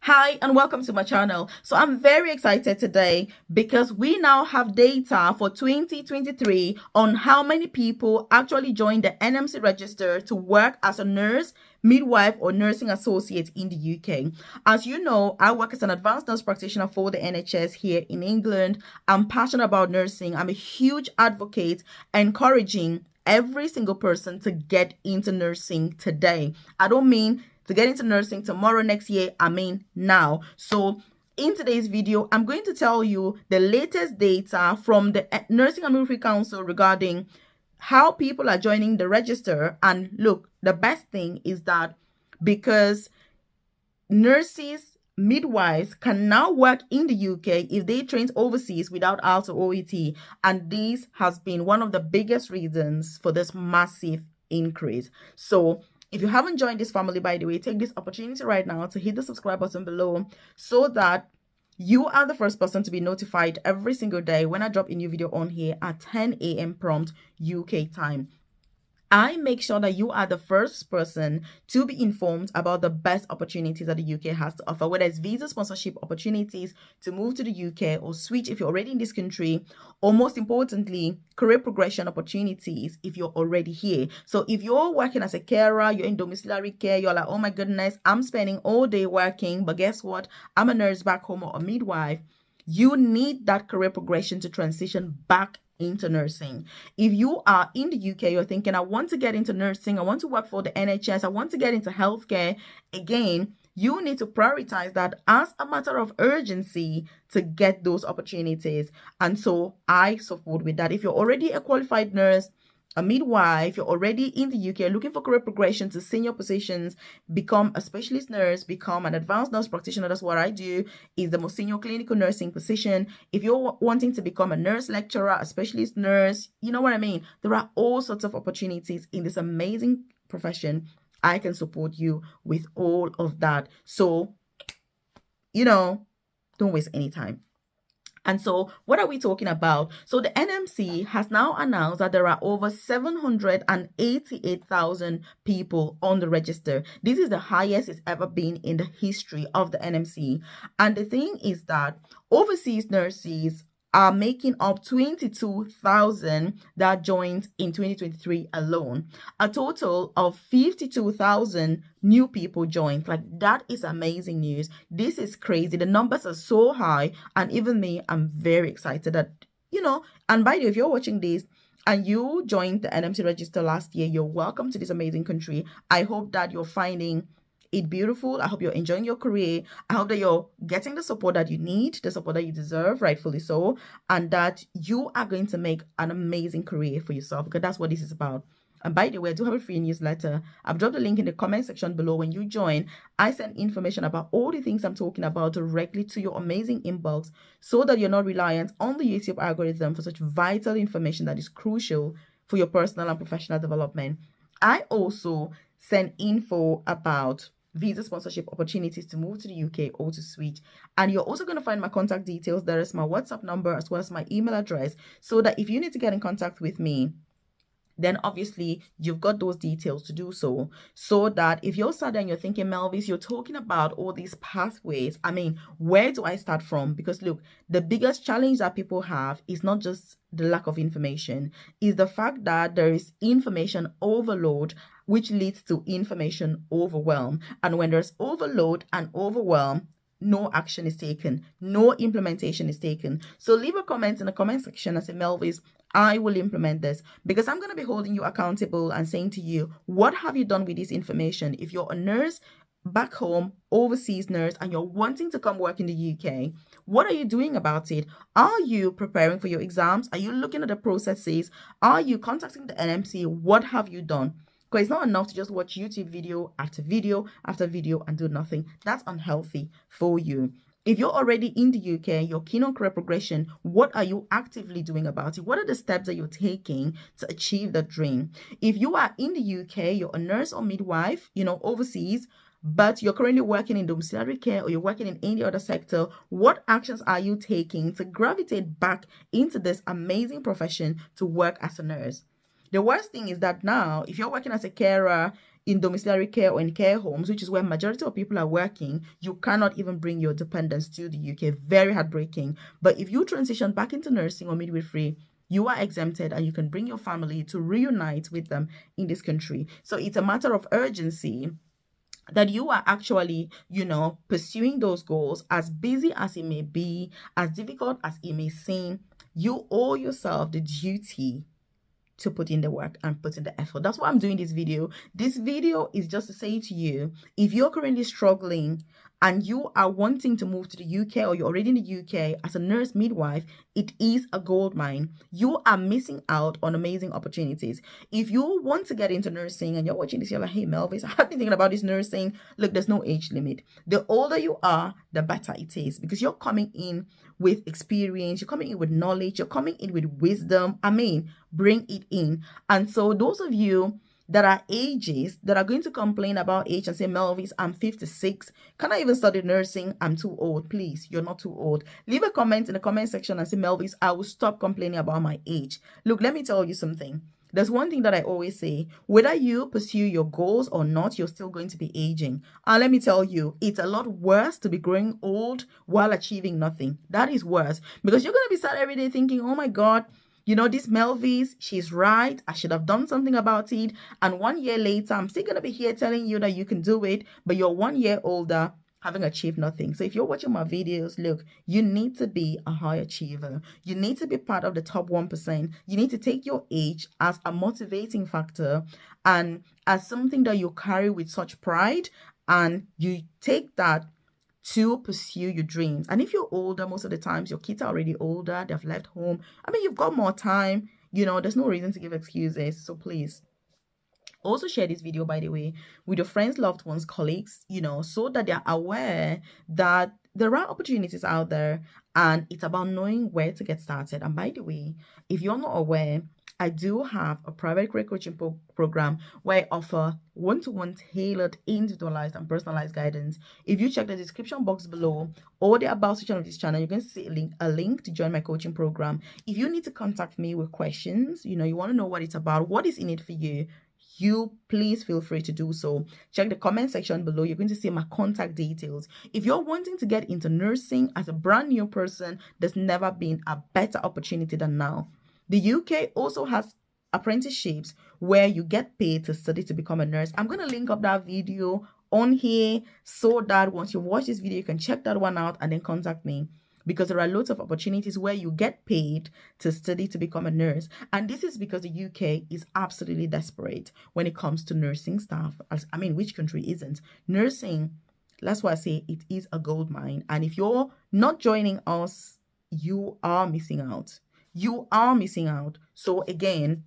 Hi and welcome to my channel. So I'm very excited today because we now have data for 2023 on how many people actually joined the NMC register to work as a nurse, midwife or nursing associate in the UK. As you know, I work as an advanced nurse practitioner for the NHS here in England. I'm passionate about nursing. I'm a huge advocate encouraging every single person to get into nursing today. I don't mean to get into nursing tomorrow, next year, I mean now. So in today's video, I'm going to tell you the latest data from the Nursing and Midwifery Council regarding how people are joining the register. And look, the best thing is that because nurses, midwives can now work in the UK if they trained overseas without IELTS or OET. And this has been one of the biggest reasons for this massive increase. So if you haven't joined this family, by the way, take this opportunity right now to hit the subscribe button below so that you are the first person to be notified every single day when I drop a new video on here at 10 a.m. prompt UK time. I make sure that you are the first person to be informed about the best opportunities that the UK has to offer, whether it's visa sponsorship opportunities to move to the UK or switch if you're already in this country, or most importantly, career progression opportunities if you're already here. So if you're working as a carer, you're in domiciliary care, you're like, oh my goodness, I'm spending all day working, but guess what? I'm a nurse back home or a midwife. You need that career progression to transition back into nursing. If you are in the UK, you're thinking, I want to get into nursing, I want to work for the NHS, I want to get into healthcare, again, you need to prioritize that as a matter of urgency to get those opportunities. And so I support with that. If you're already a qualified nurse, a midwife, you're already in the UK looking for career progression to senior positions, become a specialist nurse, become an advanced nurse practitioner. That's what I do, is the most senior clinical nursing position. If you're wanting to become a nurse lecturer, a specialist nurse, you know what I mean? There are all sorts of opportunities in this amazing profession. I can support you with all of that. So, don't waste any time. And so what are we talking about? So the NMC has now announced that there are over 788,000 people on the register. This is the highest it's ever been in the history of the NMC. And the thing is that overseas nurses are making up 22,000 that joined in 2023 alone. A total of 52,000 new people joined. Like, that is amazing news. This is crazy. The numbers are so high. And even me, I'm very excited that, and by the way, if you're watching this and you joined the NMC register last year, you're welcome to this amazing country. I hope that you're finding it beautiful. I hope you're enjoying your career. I hope that you're getting the support that you need, the support that you deserve, rightfully so, and that you are going to make an amazing career for yourself, because that's what this is about. And by the way, I do have a free newsletter. I've dropped the link in the comment section below. When you join, I send information about all the things I'm talking about directly to your amazing inbox so that you're not reliant on the YouTube algorithm for such vital information that is crucial for your personal and professional development. I also send info about visa sponsorship opportunities to move to the UK or to switch. And you're also going to find my contact details. There is my WhatsApp number as well as my email address, so that if you need to get in contact with me, then obviously you've got those details to do so. So that if you're sat there and you're thinking, Melvis, you're talking about all these pathways, I mean, where do I start from? Because look, the biggest challenge that people have is not just the lack of information, is the fact that there is information overload, which leads to information overwhelm. And when there's overload and overwhelm, no action is taken, no implementation is taken. So leave a comment in the comment section and say, Melvis, I will implement this, because I'm going to be holding you accountable and saying to you, what have you done with this information? If you're a nurse back home, overseas nurse, and you're wanting to come work in the UK, what are you doing about it? Are you preparing for your exams? Are you looking at the processes? Are you contacting the NMC? What have you done? Because it's not enough to just watch YouTube video after video after video and do nothing. That's unhealthy for you. If you're already in the UK, you're keen on career progression, what are you actively doing about it? What are the steps that you're taking to achieve that dream? If you are in the UK, you're a nurse or midwife, overseas, but you're currently working in domiciliary care or you're working in any other sector, what actions are you taking to gravitate back into this amazing profession to work as a nurse? The worst thing is that now, if you're working as a carer, in domiciliary care or in care homes, which is where majority of people are working, you cannot even bring your dependents to the UK. Very heartbreaking. But if you transition back into nursing or midwifery, you are exempted and you can bring your family to reunite with them in this country. So it's a matter of urgency that you are actually, pursuing those goals. As busy as it may be, as difficult as it may seem, you owe yourself the duty to put in the work and put in the effort. That's why I'm doing this video. This video is just to say to you, if you're currently struggling and you are wanting to move to the UK, or you're already in the UK as a nurse midwife, it is a gold mine. You are missing out on amazing opportunities. If you want to get into nursing and you're watching this, you're like, hey, Melvis, I've been thinking about this nursing. Look, there's no age limit. The older you are, the better it is, because you're coming in with experience, you're coming in with knowledge, you're coming in with wisdom. Bring it in. And so those of you that are ages that are going to complain about age and say, Melvis, I'm 56. Can I even study nursing? I'm too old. Please, you're not too old. Leave a comment in the comment section and say, Melvis, I will stop complaining about my age. Look, let me tell you something. There's one thing that I always say, whether you pursue your goals or not, you're still going to be aging. And let me tell you, it's a lot worse to be growing old while achieving nothing. That is worse, because you're going to be sad every day thinking, oh my God, this Melvis, she's right. I should have done something about it. And 1 year later, I'm still going to be here telling you that you can do it, but you're 1 year older, having achieved nothing. So if you're watching my videos, look, you need to be a high achiever. You need to be part of the top 1%. You need to take your age as a motivating factor and as something that you carry with such pride, and you take that to pursue your dreams. And if you're older, most of the times your kids are already older, they've left home. You've got more time, there's no reason to give excuses. So please also share this video, by the way, with your friends, loved ones, colleagues, so that they're aware that there are opportunities out there, and it's about knowing where to get started. And by the way, if you're not aware, I do have a private career coaching program where I offer one-to-one tailored, individualized, and personalized guidance. If you check the description box below or the about section of this channel, you're going to see a link to join my coaching program. If you need to contact me with questions, you want to know what it's about, what is in it for you, please feel free to do so. Check the comment section below. You're going to see my contact details. If you're wanting to get into nursing as a brand new person, there's never been a better opportunity than now. The UK also has apprenticeships where you get paid to study to become a nurse. I'm going to link up that video on here so that once you watch this video, you can check that one out and then contact me, because there are lots of opportunities where you get paid to study to become a nurse. And this is because the UK is absolutely desperate when it comes to nursing staff. Which country isn't? Nursing, that's why I say it is a gold mine. And if you're not joining us, you are missing out. You are missing out. So again,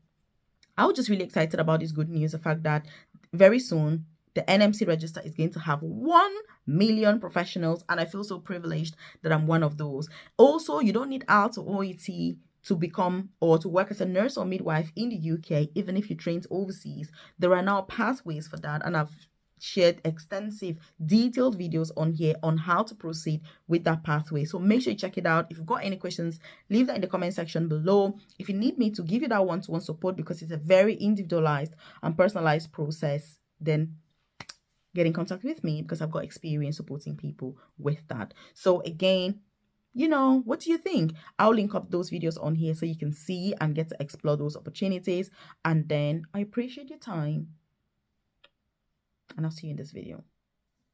I was just really excited about this good news, the fact that very soon the NMC register is going to have 1 million professionals, and I feel so privileged that I'm one of those. Also, you don't need IELTS or OET to become or to work as a nurse or midwife in the UK, even if you trained overseas. There are now pathways for that, and I've shared extensive detailed videos on here on how to proceed with that pathway. So make sure you check it out. If you've got any questions, leave that in the comment section below. If you need me to give you that one-to-one support, because it's a very individualized and personalized process, then get in contact with me, because I've got experience supporting people with that. So again, what do you think? I'll link up those videos on here so you can see and get to explore those opportunities. And then I appreciate your time, and I'll see you in this video.